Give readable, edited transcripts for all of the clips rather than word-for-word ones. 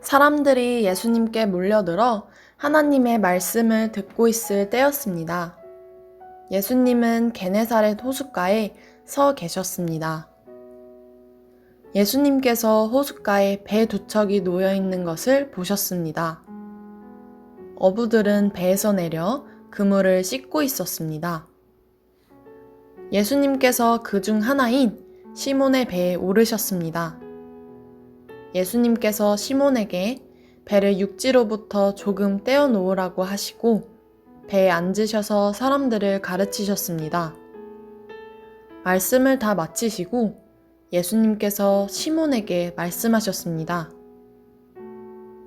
사람들이 예수님께 몰려들어 하나님의 말씀을 듣고 있을 때였습니다. 예수님은 게네사렛 호숫가에 서 계셨습니다. 예수님께서 호숫가에 배 두 척이 놓여 있는 것을 보셨습니다. 어부들은 배에서 내려 그물을 씻고 있었습니다. 예수님께서 그 중 하나인 시몬의 배에 오르셨습니다. 예수님께서 시몬에게 배를 육지로부터 조금 떼어 놓으라고 하시고 배에 앉으셔서 사람들을 가르치셨습니다. 말씀을 다 마치시고 예수님께서 시몬에게 말씀하셨습니다.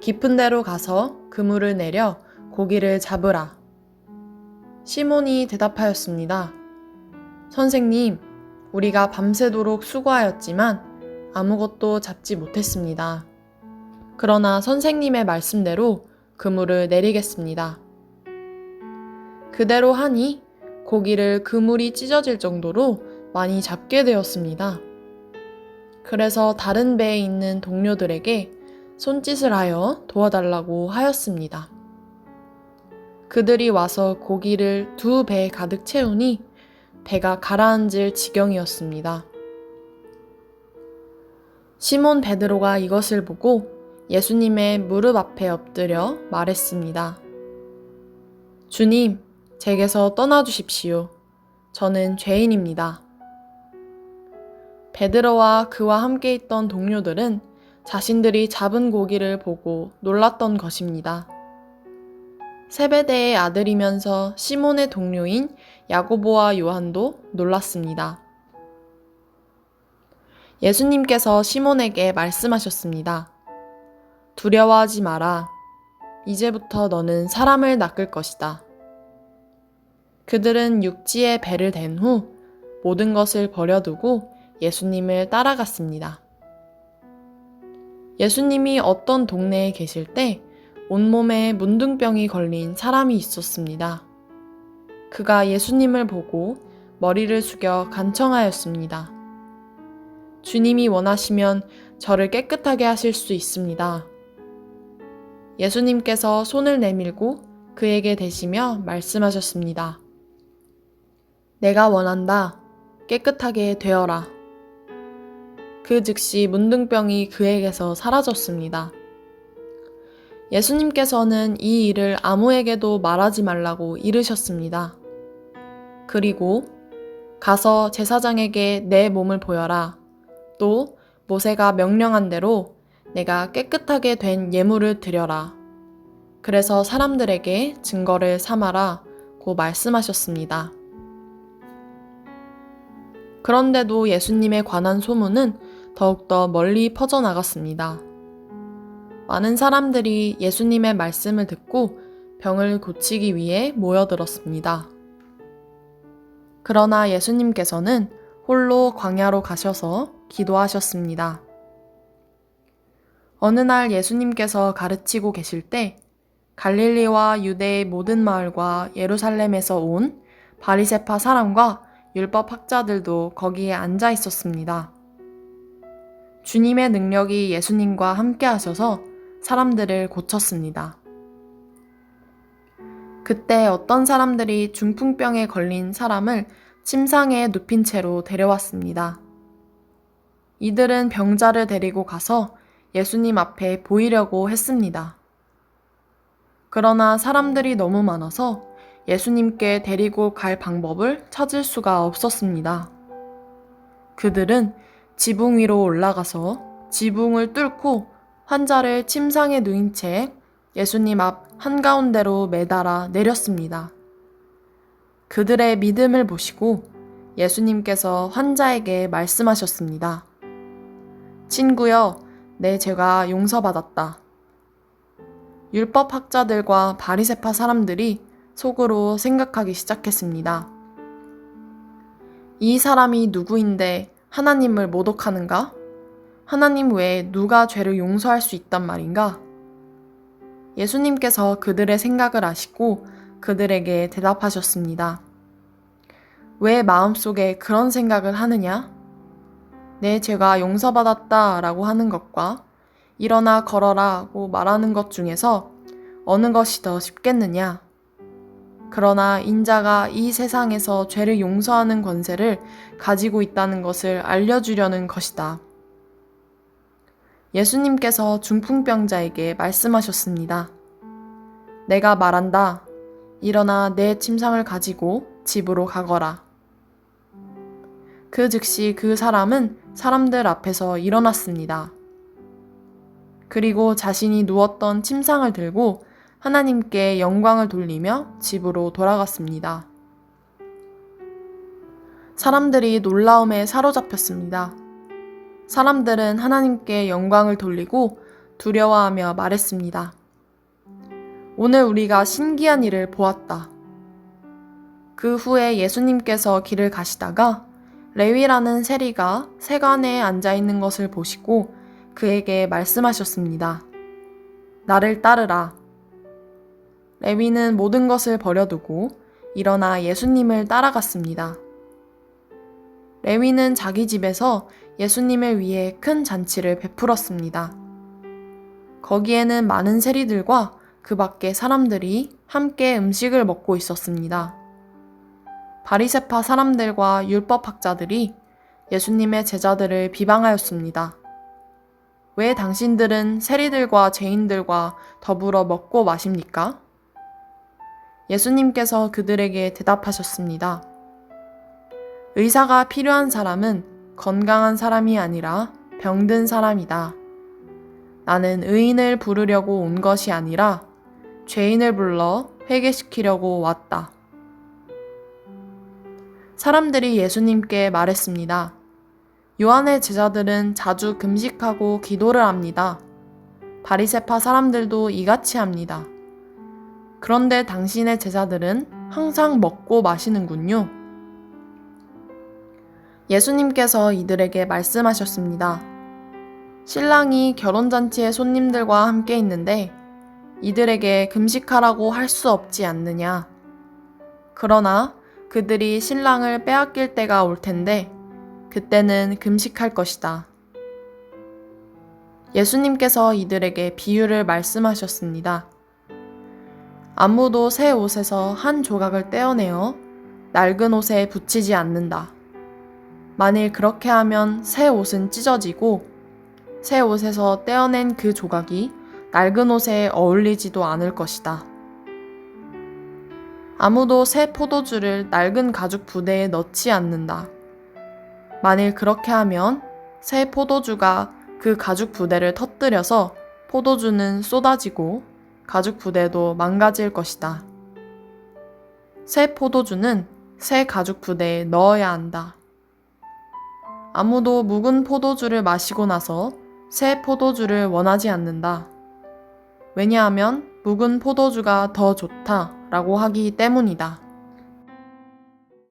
깊은 데로 가서 그물을 내려 고기를 잡으라. 시몬이 대답하였습니다. 선생님, 우리가 밤새도록 수고하였지만 아무것도 잡지 못했습니다. 그러나 선생님의 말씀대로 그물을 내리겠습니다. 그대로 하니 고기를 그물이 찢어질 정도로 많이 잡게 되었습니다. 그래서 다른 배에 있는 동료들에게 손짓을 하여 도와달라고 하였습니다. 그들이 와서 고기를 두 배에 가득 채우니 배가 가라앉을 지경이었습니다. 시몬 베드로가 이것을 보고 예수님의 무릎 앞에 엎드려 말했습니다. 주님, 제게서 떠나주십시오. 저는 죄인입니다. 베드로와 그와 함께 있던 동료들은 자신들이 잡은 고기를 보고 놀랐던 것입니다. 세베대의 아들이면서 시몬의 동료인 야고보와 요한도 놀랐습니다. 예수님께서 시몬에게 말씀하셨습니다. 두려워하지 마라. 이제부터 너는 사람을 낚을 것이다. 그들은 육지에 배를 댄 후 모든 것을 버려두고 예수님을 따라갔습니다. 예수님이 어떤 동네에 계실 때 온몸에 문둥병이 걸린 사람이 있었습니다. 그가 예수님을 보고 머리를 숙여 간청하였습니다. 주님이 원하시면 저를 깨끗하게 하실 수 있습니다. 예수님께서 손을 내밀고 그에게 대시며 말씀하셨습니다. 내가 원한다. 깨끗하게 되어라. 그 즉시 문둥병이 그에게서 사라졌습니다. 예수님께서는 이 일을 아무에게도 말하지 말라고 이르셨습니다. 그리고 가서 제사장에게 내 몸을 보여라. 또 모세가 명령한 대로 내가 깨끗하게 된 예물을 드려라. 그래서 사람들에게 증거를 삼아라 고 말씀하셨습니다. 그런데도 예수님에 관한 소문은 더욱더 멀리 퍼져나갔습니다. 많은 사람들이 예수님의 말씀을 듣고 병을 고치기 위해 모여들었습니다. 그러나 예수님께서는 홀로 광야로 가셔서 기도하셨습니다. 어느 날 예수님께서 가르치고 계실 때 갈릴리와 유대의 모든 마을과 예루살렘에서 온 바리새파 사람과 율법 학자들도 거기에 앉아 있었습니다. 주님의 능력이 예수님과 함께 하셔서 사람들을 고쳤습니다. 그때 어떤 사람들이 중풍병에 걸린 사람을 침상에 눕힌 채로 데려왔습니다. 이들은 병자를 데리고 가서 예수님 앞에 보이려고 했습니다. 그러나 사람들이 너무 많아서 예수님께 데리고 갈 방법을 찾을 수가 없었습니다. 그들은 지붕 위로 올라가서 지붕을 뚫고 환자를 침상에 누인 채 예수님 앞 한가운데로 매달아 내렸습니다. 그들의 믿음을 보시고 예수님께서 환자에게 말씀하셨습니다. 친구여, 내 죄가 용서받았다. 율법 학자들과 바리새파 사람들이 속으로 생각하기 시작했습니다. 이 사람이 누구인데 하나님을 모독하는가? 하나님 외에 누가 죄를 용서할 수 있단 말인가? 예수님께서 그들의 생각을 아시고 그들에게 대답하셨습니다. 왜 마음속에 그런 생각을 하느냐? 내 죄가 용서받았다 라고 하는 것과 일어나 걸어라고 말하는 것 중에서 어느 것이 더 쉽겠느냐? 그러나 인자가 이 세상에서 죄를 용서하는 권세를 가지고 있다는 것을 알려주려는 것이다. 예수님께서 중풍병자에게 말씀하셨습니다. 내가 말한다. 일어나 내 침상을 가지고 집으로 가거라. 그 즉시 그 사람은 사람들 앞에서 일어났습니다. 그리고 자신이 누웠던 침상을 들고 하나님께 영광을 돌리며 집으로 돌아갔습니다. 사람들이 놀라움에 사로잡혔습니다. 사람들은 하나님께 영광을 돌리고 두려워하며 말했습니다. 오늘 우리가 신기한 일을 보았다. 그 후에 예수님께서 길을 가시다가 레위라는 세리가 세관에 앉아 있는 것을 보시고 그에게 말씀하셨습니다. 나를 따르라. 레위는 모든 것을 버려두고 일어나 예수님을 따라갔습니다. 레위는 자기 집에서 예수님을 위해 큰 잔치를 베풀었습니다. 거기에는 많은 세리들과 그 밖에 사람들이 함께 음식을 먹고 있었습니다. 바리새파 사람들과 율법학자들이 예수님의 제자들을 비방하였습니다. 왜 당신들은 세리들과 죄인들과 더불어 먹고 마십니까? 예수님께서 그들에게 대답하셨습니다. 의사가 필요한 사람은 건강한 사람이 아니라 병든 사람이다. 나는 의인을 부르려고 온 것이 아니라 죄인을 불러 회개시키려고 왔다. 사람들이 예수님께 말했습니다. 요한의 제자들은 자주 금식하고 기도를 합니다. 바리새파 사람들도 이같이 합니다. 그런데 당신의 제자들은 항상 먹고 마시는군요. 예수님께서 이들에게 말씀하셨습니다. 신랑이 결혼잔치의 손님들과 함께 있는데 이들에게 금식하라고 할 수 없지 않느냐. 그러나 그들이 신랑을 빼앗길 때가 올 텐데 그때는 금식할 것이다. 예수님께서 이들에게 비유를 말씀하셨습니다. 아무도 새 옷에서 한 조각을 떼어내어 낡은 옷에 붙이지 않는다. 만일 그렇게 하면 새 옷은 찢어지고 새 옷에서 떼어낸 그 조각이 낡은 옷에 어울리지도 않을 것이다. 아무도 새 포도주를 낡은 가죽 부대에 넣지 않는다. 만일 그렇게 하면 새 포도주가 그 가죽 부대를 터뜨려서 포도주는 쏟아지고 가죽 부대도 망가질 것이다. 새 포도주는 새 가죽 부대에 넣어야 한다. 아무도 묵은 포도주를 마시고 나서 새 포도주를 원하지 않는다. 왜냐하면 묵은 포도주가 더 좋다라고 하기 때문이다.